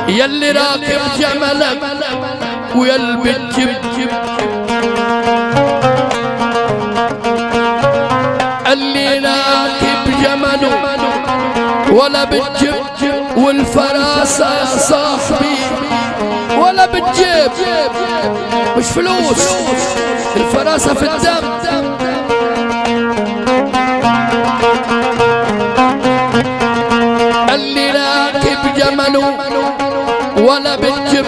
يلي راكب جملك ويلبي الجب اللي راكب جمله ولا بالجب والفراسة يا صاحبي ولا بالجيب مش فلوس الفراسة في الدم اللي راكب جمله ولا بالجب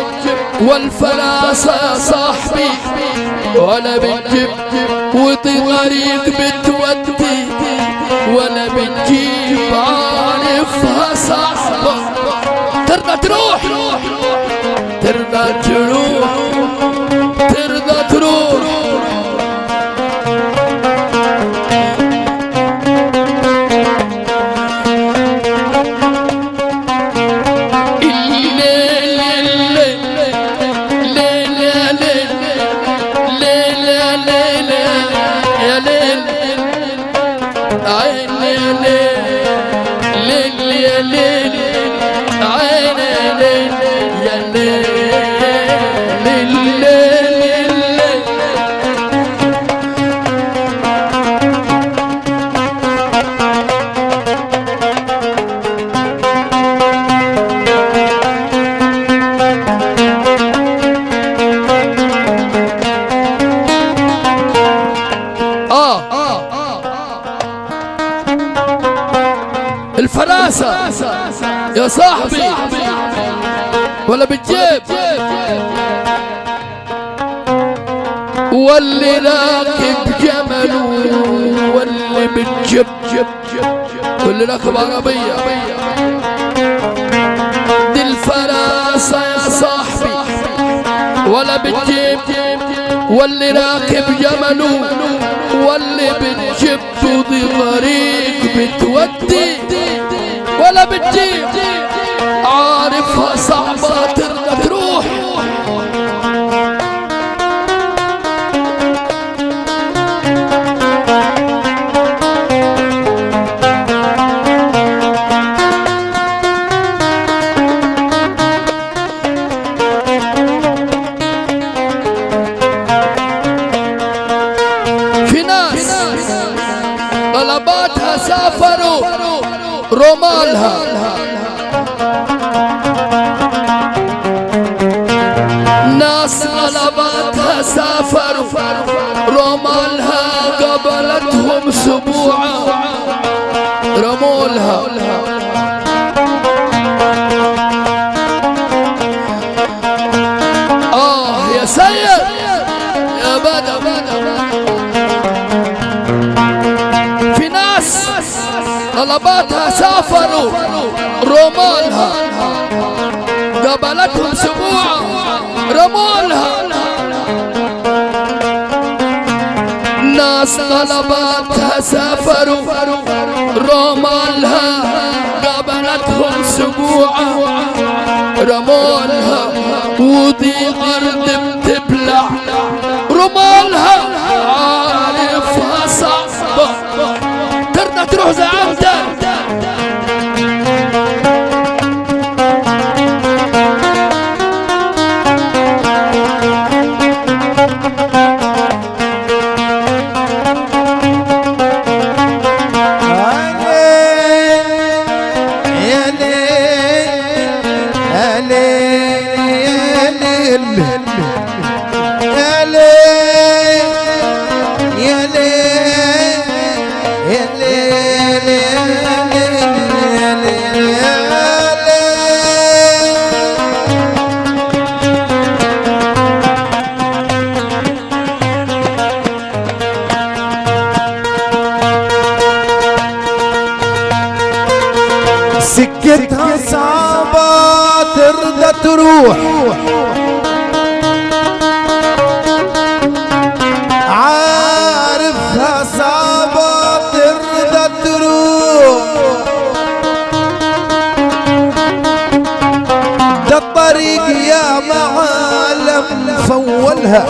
والفراسة يا صاحبي ولا بالجب وطريق بتودي ولا بتجيب عارفها صعبة ترضى تروح ترضى تروح ترضى تروح الفراسة يا صاحبي ولا بتجيب واللي راكب جمله واللي بتجيب واللي راكب عربية دي الفراسة يا صاحبي ولا بتجيب واللي راكب جمله واللي بتجيب دي طريق بتودي ولا بتجيب عارفها صعبة ترضى تروح في ناس طلباتها سافروا رمالها ناس طلباتها سافروا رمالها قبلتهم سبوعة رمولها يا سيد يا بدر في ناس طلباتها سافروا رمالها قبلتهم سبوعة رمولها ناس طلباتها سافروا رمالها سبوعة رمالها ودي أرض بتبلع رمالها عارفها صعبة ترضى تروح زي عمدك سكتها صعبة ترضى تروح عارفها صعبة ترضى تروح ده الطريق يا معالم فولها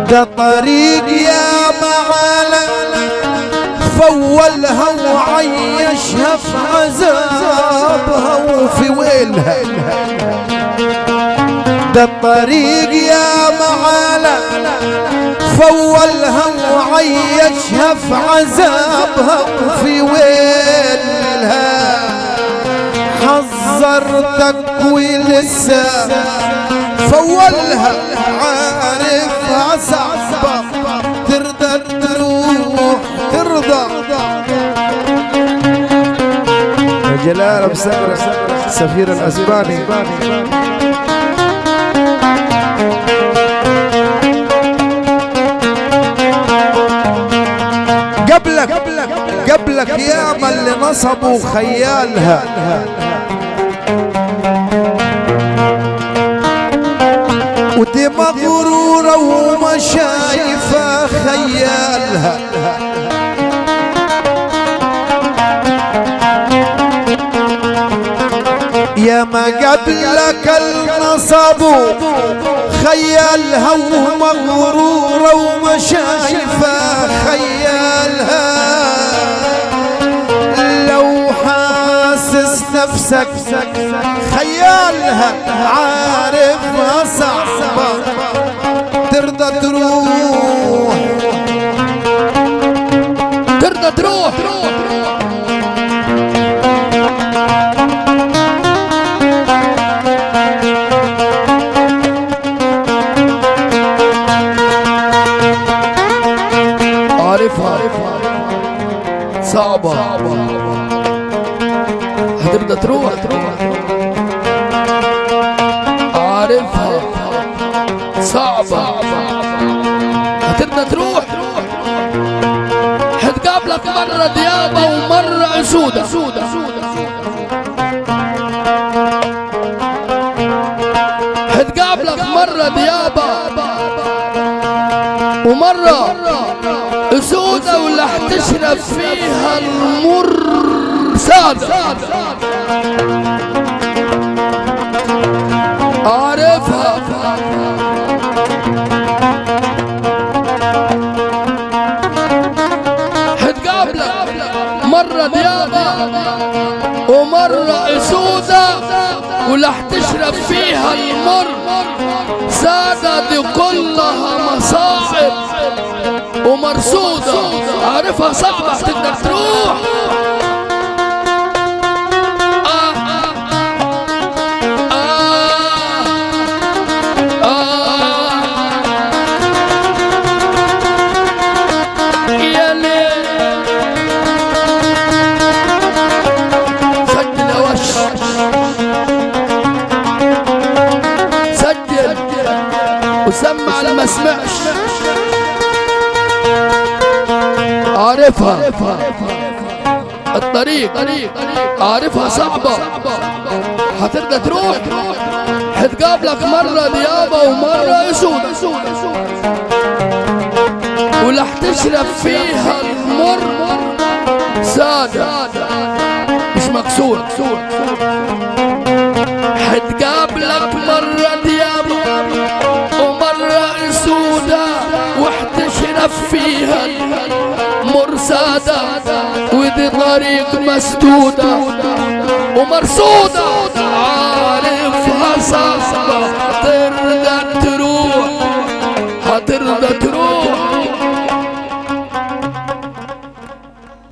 ده الطريق يا معالم فولها وعيشها في عذابها وفي ويلها ده الطريق يا معالم فولها وعيشها في عذابها وفي ويلها حذرتك ولسه فولها عارفها صعبة ترضى تروح ترضى يا جلال ابو سمرة السفير الاسباني قبلك يا من اللي نصبوا خيالها ودي مغرورة وما شايفة خيالها يا ما قبلك النصب خيالها ومغرورة وما شايفة خيالها لو حاسس نفسك خيالها عارفها صعبة ترضى تروح ترضى تروح عارفها صعبة هترضى تروح عارفها صعبة هترضى تروح هتقابلك مرة ديابة ومرة أسودة هتقابلك مرة ديابة ومرة أسودة ولا هتشرب فيها المر سادة عارفها هتقابلك مرة ديابة ومرة أسودة ولا هتشرب فيها المر سادة دي كلها مصاعب ومرصودة عارفها صعبة هتقدر تروح يا ليل سجل يا وش سجل وسمع لما سمعش عارفها الطريق عارفها صعبة هترضى تروح هتقابلك مرة ديابة ومرة أسودة ولا هتشرب فيها المر سادة مش مكسور. حتقابلك مرة ديابة ومرة سودة واحتشرف فيها مرسادة، ودي طريق مسدودة ومرصودة عارفها صعبة. هترضى تروح